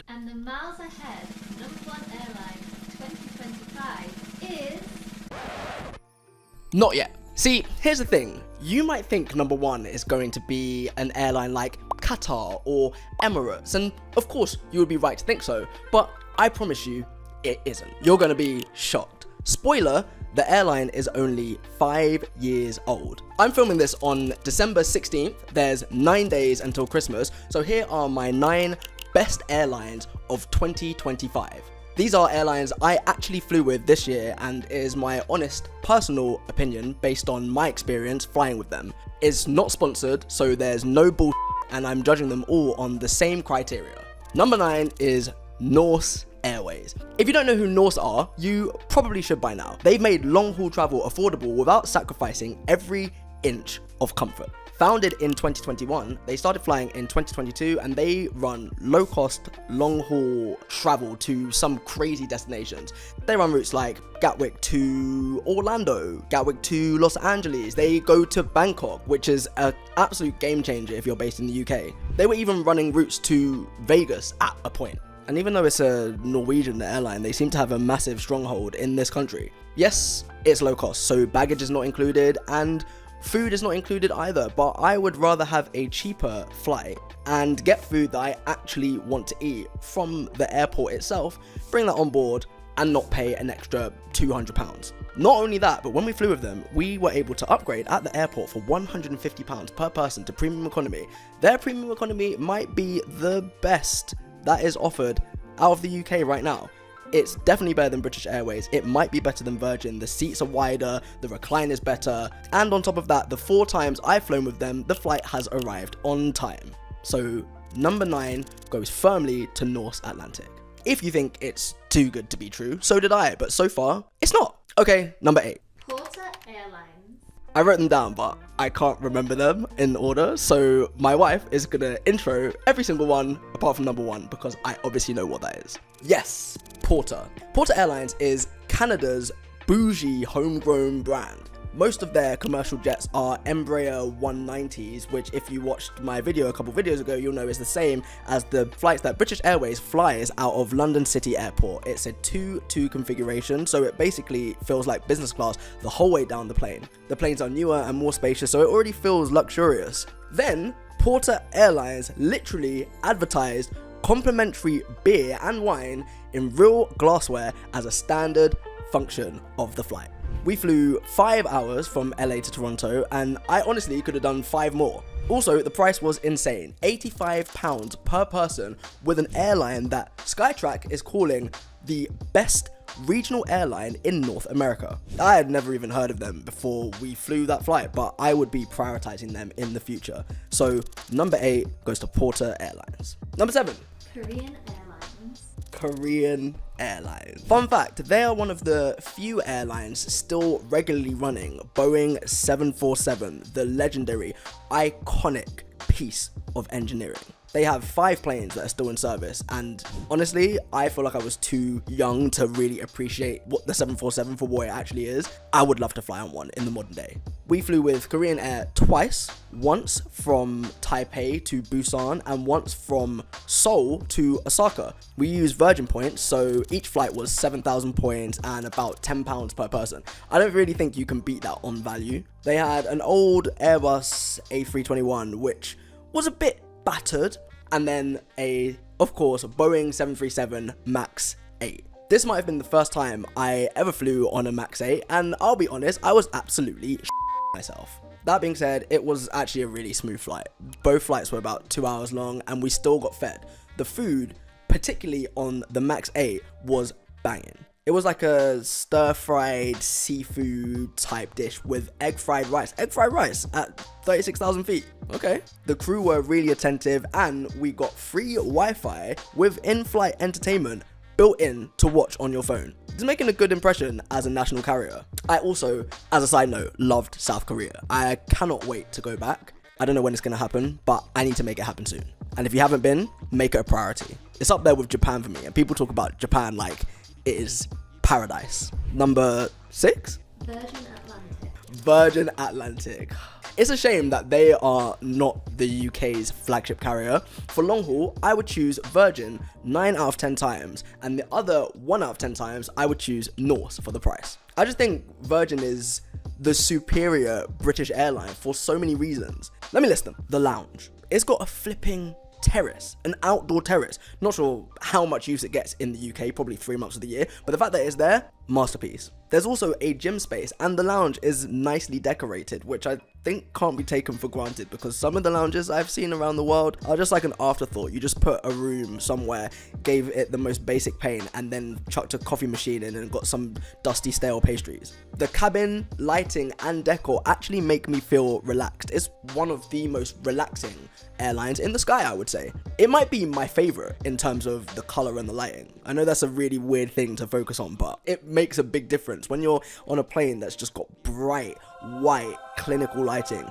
And the miles ahead #1 airline 2025 is... Not yet. See, here's the thing. You might think number one is going to be an airline like Qatar or Emirates, and of course you would be right to think so, but I promise you, it isn't. You're gonna be shocked. Spoiler, the airline is only 5 years old. I'm filming this on December 16th. There's 9 days until Christmas, so here are my 9 best airlines of 2025. These are airlines I actually flew with this year, and it is my honest personal opinion based on my experience flying with them. It's not sponsored, so there's no bull, and I'm judging them all on the same criteria. Number 9 is Norse Airways. If you don't know who Norse are, you probably should by now. They've made long-haul travel affordable without sacrificing every inch of comfort. Founded in 2021, they started flying in 2022, and they run low-cost, long-haul travel to some crazy destinations. They run routes like Gatwick to Orlando, Gatwick to Los Angeles. They go to Bangkok, which is an absolute game changer if you're based in the UK. They were even running routes to Vegas at a point. And even though it's a Norwegian airline, they seem to have a massive stronghold in this country. Yes, it's low cost, so baggage is not included, and food is not included either, but I would rather have a cheaper flight and get food that I actually want to eat from the airport itself, bring that on board, and not pay an extra £200. Not only that, but when we flew with them, we were able to upgrade at the airport for £150 per person to premium economy. Their premium economy might be the best that is offered out of the UK right now. It's definitely better than British Airways. It might be better than Virgin. The seats are wider, the recline is better, and on top of that, the 4 times I've flown with them, the flight has arrived on time. So number 9 goes firmly to Norse Atlantic. If you think it's too good to be true, so did I, but so far, it's not. Okay, number 8. Porter Airlines. I wrote them down, but I can't remember them in order, so my wife is gonna intro every single one apart from number 1, because I obviously know what that is. Yes, Porter. Porter Airlines is Canada's bougie homegrown brand. Most of their commercial jets are Embraer 190s, which if you watched my video a couple videos ago, you'll know is the same as the flights that British Airways flies out of London City Airport. It's a 2-2 configuration, so it basically feels like business class the whole way down the plane. The planes are newer and more spacious, so it already feels luxurious. Then, Porter Airlines literally advertised complimentary beer and wine in real glassware as a standard function of the flight. We flew 5 hours from LA to Toronto, and I honestly could have done 5 more. Also, the price was insane, £85 per person, with an airline that Skytrack is calling the best regional airline in North America. I had never even heard of them before we flew that flight, but I would be prioritizing them in the future. So number 8 goes to Porter Airlines. Number 7. Korean Airlines. Korean Airlines. Fun fact, they are one of the few airlines still regularly running Boeing 747, the legendary, iconic piece of engineering. They have 5 planes that are still in service, and honestly, I feel like I was too young to really appreciate what the 747 for what it actually is. I would love to fly on one in the modern day. We flew with Korean Air twice, once from Taipei to Busan and once from Seoul to Osaka. We used Virgin points, so each flight was 7,000 points and about £10 per person. I don't really think you can beat that on value. They had an old Airbus A321, which was a bit battered, and then of course, Boeing 737 MAX 8. This might have been the first time I ever flew on a MAX 8, and I'll be honest, I was absolutely myself. That being said, it was actually a really smooth flight. Both flights were about 2 hours long, and we still got fed. The food, particularly on the MAX 8, was banging. It was like a stir-fried seafood type dish with egg fried rice. Egg fried rice at 36,000 feet. Okay. The crew were really attentive, and we got free Wi-Fi with in-flight entertainment built in to watch on your phone. It's making a good impression as a national carrier. I also, as a side note, loved South Korea. I cannot wait to go back. I don't know when it's going to happen, but I need to make it happen soon. And if you haven't been, make it a priority. It's up there with Japan for me, and people talk about Japan like it is paradise. Number 6? Virgin Atlantic. Virgin Atlantic. It's a shame that they are not the UK's flagship carrier. For long haul, I would choose Virgin 9 out of 10 times, and the other 1 out of 10 times, I would choose Norse for the price. I just think Virgin is the superior British airline for so many reasons. Let me list them. The lounge. It's got a flipping terrace, an outdoor terrace. Not sure how much use it gets in the UK, probably 3 months of the year, but the fact that it's there, masterpiece. There's also a gym space, and the lounge is nicely decorated, which I think can't be taken for granted, because some of the lounges I've seen around the world are just like an afterthought. You just put a room somewhere, gave it the most basic paint, and then chucked a coffee machine in and got some dusty stale pastries. The cabin, lighting, and decor actually make me feel relaxed. It's one of the most relaxing airlines in the sky, I would say. It might be my favorite in terms of the color and the lighting. I know that's a really weird thing to focus on, but it makes a big difference when you're on a plane that's just got bright white clinical lighting.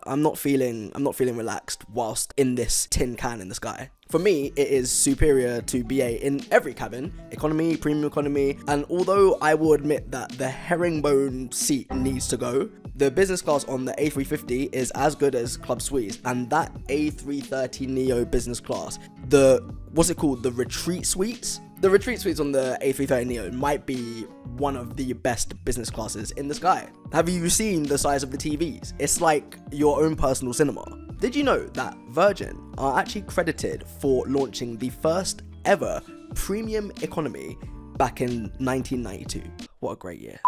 I'm not feeling relaxed whilst in this tin can in the sky. For me, it is superior to BA in every cabin, economy, premium economy, and although I will admit that the herringbone seat needs to go, the business class on the A350 is as good as Club Suites, and that A330neo business class, the retreat suites? The retreat suites on the A330neo might be one of the best business classes in the sky. Have you seen the size of the TVs? It's like your own personal cinema. Did you know that Virgin are actually credited for launching the first ever premium economy back in 1992? What a great year.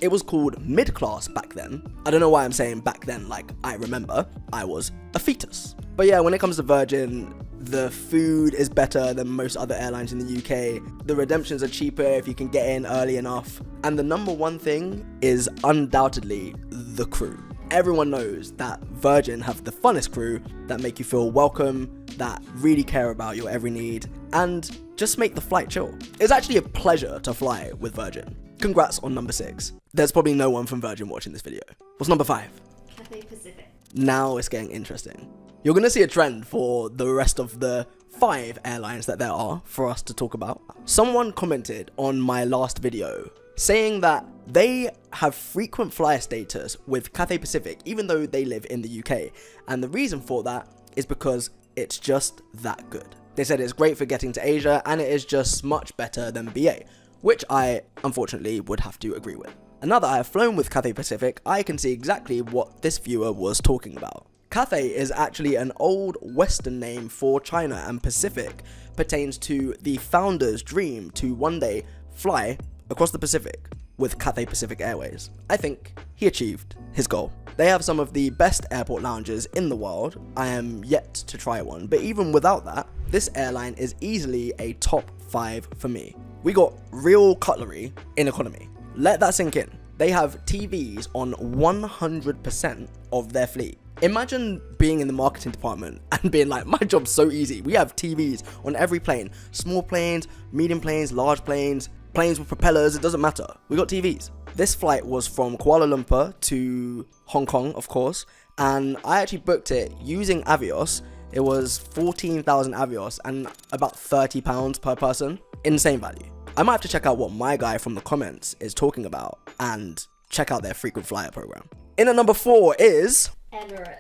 It was called mid-class back then. I don't know why I'm saying back then like I remember. I was a fetus. But yeah, when it comes to Virgin, the food is better than most other airlines in the UK. The redemptions are cheaper if you can get in early enough. And the number one thing is undoubtedly the crew. Everyone knows that Virgin have the funnest crew that make you feel welcome, that really care about your every need, and just make the flight chill. It's actually a pleasure to fly with Virgin. Congrats on number 6. There's probably no one from Virgin watching this video. What's number 5? Cathay Pacific. Now it's getting interesting. You're going to see a trend for the rest of the 5 airlines that there are for us to talk about. Someone commented on my last video saying that they have frequent flyer status with Cathay Pacific even though they live in the UK. And the reason for that is because it's just that good. They said it's great for getting to Asia and it is just much better than BA, which I unfortunately would have to agree with. And now that I have flown with Cathay Pacific, I can see exactly what this viewer was talking about. Cathay is actually an old Western name for China, and Pacific pertains to the founder's dream to one day fly across the Pacific with Cathay Pacific Airways. I think he achieved his goal. They have some of the best airport lounges in the world. I am yet to try one, but even without that, this airline is easily a top 5 for me. We got real cutlery in economy. Let that sink in. They have TVs on 100% of their fleet. Imagine being in the marketing department and being like, my job's so easy. We have TVs on every plane. Small planes, medium planes, large planes, planes with propellers, it doesn't matter. We got TVs. This flight was from Kuala Lumpur to Hong Kong, of course, and I actually booked it using Avios. It was 14,000 Avios and about £30 per person. Insane value. I might have to check out what my guy from the comments is talking about and check out their frequent flyer program. In at number 4 is... Emirates.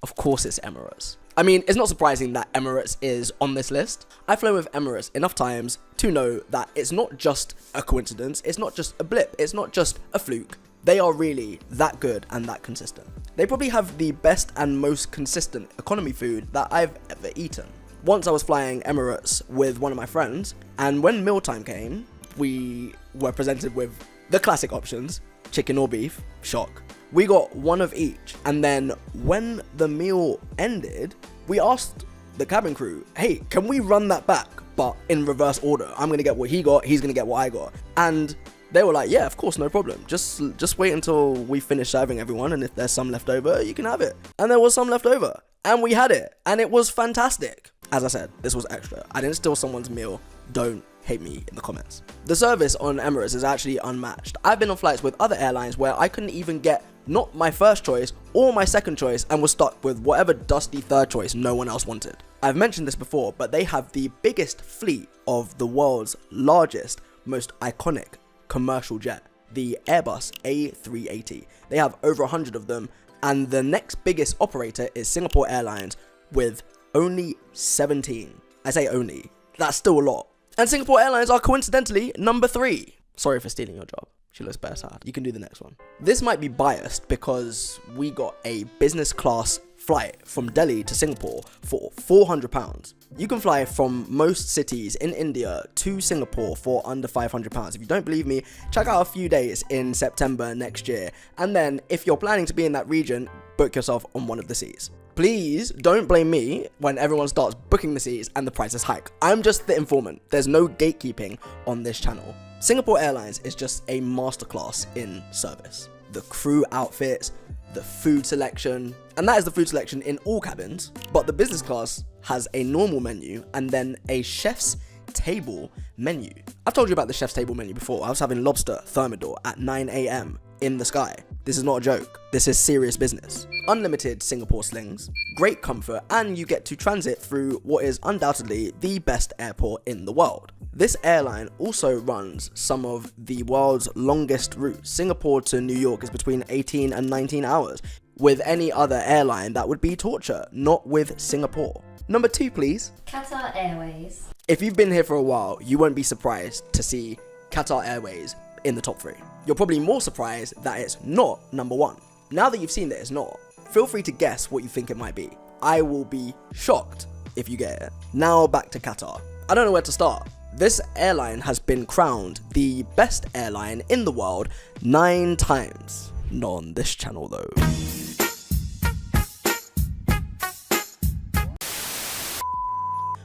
Of course it's Emirates. I mean, it's not surprising that Emirates is on this list. I've flown with Emirates enough times to know that it's not just a coincidence, it's not just a blip, it's not just a fluke. They are really that good and that consistent. They probably have the best and most consistent economy food that I've ever eaten. Once I was flying Emirates with one of my friends, and when mealtime came, we were presented with the classic options, chicken or beef, shock. We got one of each, and then when the meal ended, we asked the cabin crew, hey, can we run that back, but in reverse order? I'm gonna get what he got, he's gonna get what I got. And they were like, yeah, of course, no problem. Just wait until we finish serving everyone, and if there's some left over, you can have it. And there was some left over, and we had it, and it was fantastic. As I said, this was extra. I didn't steal someone's meal. Don't hate me in the comments. The service on Emirates is actually unmatched. I've been on flights with other airlines where I couldn't even get not my first choice or my second choice and was stuck with whatever dusty third choice no one else wanted. I've mentioned this before, but they have the biggest fleet of the world's largest, most iconic commercial jet, the Airbus A380. They have over 100 of them, And the next biggest operator is Singapore Airlines with only 17. I say only. That's still a lot. And Singapore Airlines are coincidentally number 3. Sorry for stealing your job. She looks better sad. You can do the next one. This might be biased because we got a business class flight from Delhi to Singapore for £400. You can fly from most cities in India to Singapore for under £500. If you don't believe me, check out a few days in September next year. And then if you're planning to be in that region, book yourself on one of the seats. Please don't blame me when everyone starts booking the seats and the prices hike. I'm just the informant. There's no gatekeeping on this channel. Singapore Airlines is just a masterclass in service. The crew outfits, the food selection, and that is the food selection in all cabins, but the business class has a normal menu and then a chef's table menu. I've told you about the chef's table menu before. I was having lobster thermidor at 9 a.m. in the sky. This is not a joke. This is serious business. Unlimited Singapore slings, great comfort, and you get to transit through what is undoubtedly the best airport in the world. This airline also runs some of the world's longest routes. Singapore to New York is between 18 and 19 hours. With any other airline, that would be torture, not with Singapore. Number 2, please. Qatar Airways. If you've been here for a while, you won't be surprised to see Qatar Airways in the top 3. You're probably more surprised that it's not number 1. Now that you've seen that it's not, feel free to guess what you think it might be. I will be shocked if you get it. Now back to Qatar. I don't know where to start. This airline has been crowned the best airline in the world 9 times. Not on this channel though.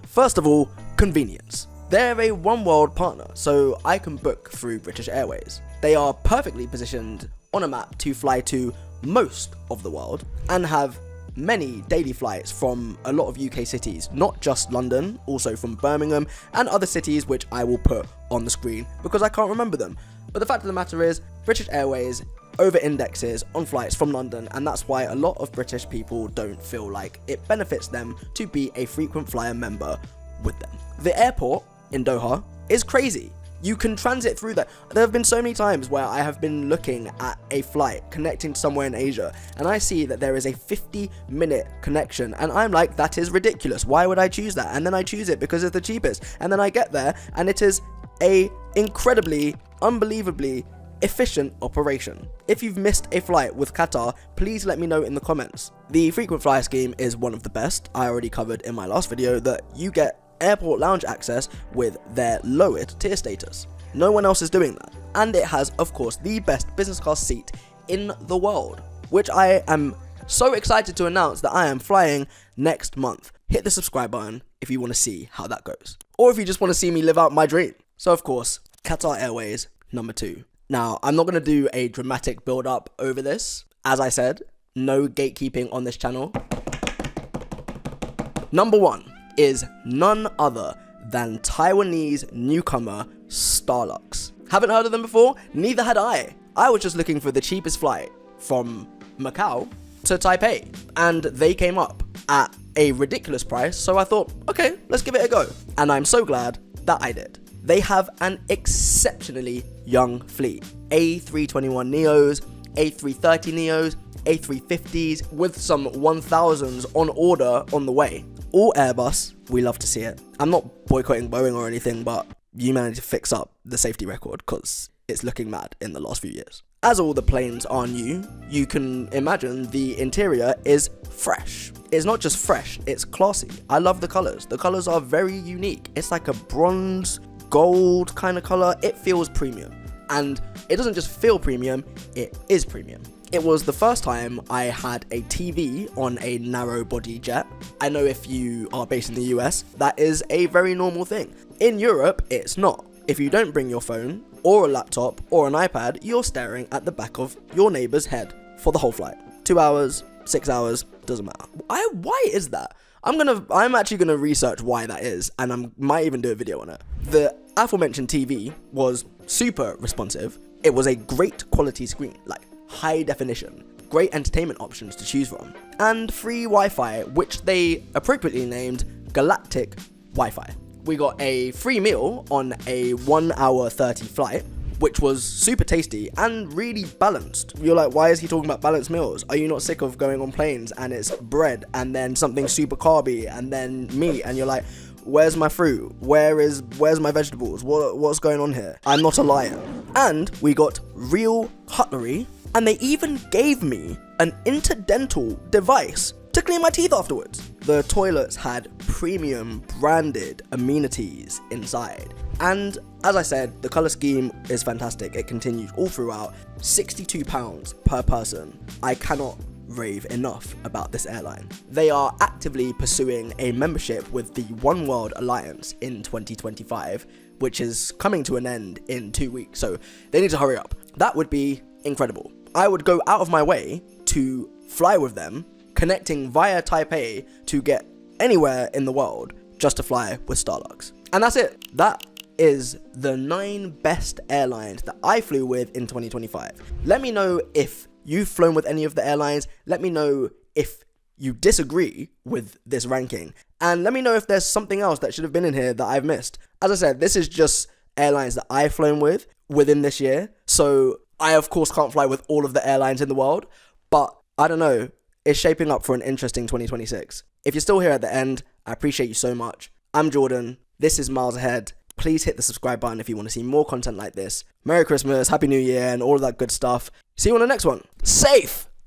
First of all, convenience. They're a one world partner, so I can book through British Airways. They are perfectly positioned on a map to fly to most of the world and have many daily flights from a lot of UK cities, not just London, also from Birmingham and other cities which I will put on the screen because I can't remember them. But the fact of the matter is, British Airways over-indexes on flights from London, and that's why a lot of British people don't feel like it benefits them to be a frequent flyer member with them. The airport in Doha is crazy. You can transit through that. There have been so many times where I have been looking at a flight connecting to somewhere in Asia and I see that there is a 50-minute connection and I'm like, that is ridiculous. Why would I choose that? And then I choose it because it's the cheapest. And then I get there and it is a incredibly, unbelievably efficient operation. If you've missed a flight with Qatar, please let me know in the comments. The frequent flyer scheme is one of the best. I already covered in my last video that you get airport lounge access with their lowered tier status. No one else is doing that. And it has, of course, the best business class seat in the world, which I am so excited to announce that I am flying next month. Hit the subscribe button if you want to see how that goes. Or if you just want to see me live out my dream. So of course, Qatar Airways, number 2. Now, I'm not going to do a dramatic build up over this. As I said, no gatekeeping on this channel. Number 1 is none other than Taiwanese newcomer Starlux. Haven't heard of them before? Neither had I. I was just looking for the cheapest flight from Macau to Taipei, and they came up at a ridiculous price, so I thought, okay, let's give it a go. And I'm so glad that I did. They have an exceptionally young fleet. A321neos, A330neos, A350s, with some 1000s on order on the way. All Airbus, we love to see it. I'm not boycotting Boeing or anything, but you managed to fix up the safety record because it's looking mad in the last few years. As all the planes are new, you can imagine the interior is fresh. It's not just fresh, it's classy. I love the colors. The colors are very unique. It's like a bronze, gold kind of color. It feels premium. And it doesn't just feel premium, it is premium. It was the first time I had a TV on a narrow body jet. I know if you are based in the US, that is a very normal thing. In Europe, it's not. If you don't bring your phone or a laptop or an iPad, you're staring at the back of your neighbor's head for the whole flight. 2 hours, 6 hours, doesn't matter. Why is that? I'm actually gonna research why that is, and I might even do a video on it. The aforementioned TV was super responsive. It was a great quality screen, like high definition, great entertainment options to choose from, and free Wi-Fi, which they appropriately named Galactic Wi-Fi. We got a free meal on a 1 hour 30 flight, which was super tasty and really balanced. You're like, why is he talking about balanced meals? Are you not sick of going on planes and it's bread and then something super carby and then meat, and you're like, where's my fruit? Where's my vegetables? What's going on here? I'm not a liar. And we got real cutlery, and they even gave me an interdental device to clean my teeth afterwards. The toilets had premium branded amenities inside. And as I said, the colour scheme is fantastic. It continues all throughout. £62 per person. I cannot rave enough about this airline. They are actively pursuing a membership with the One World Alliance in 2025, which is coming to an end in 2 weeks, so they need to hurry up. That would be incredible. I would go out of my way to fly with them, connecting via Taipei to get anywhere in the world just to fly with Starlux. And that's it. That is the 9 best airlines that I flew with in 2025. Let me know if you've flown with any of the airlines. Let me know if you disagree with this ranking. And let me know if there's something else that should have been in here that I've missed. As I said, this is just airlines that I've flown with within this year. So I, of course, can't fly with all of the airlines in the world. But I don't know. It's shaping up for an interesting 2026. If you're still here at the end, I appreciate you so much. I'm Jordan. This is Miles Ahead. Please hit the subscribe button if you want to see more content like this. Merry Christmas, Happy New Year, and all of that good stuff. See you on the next one. Safe!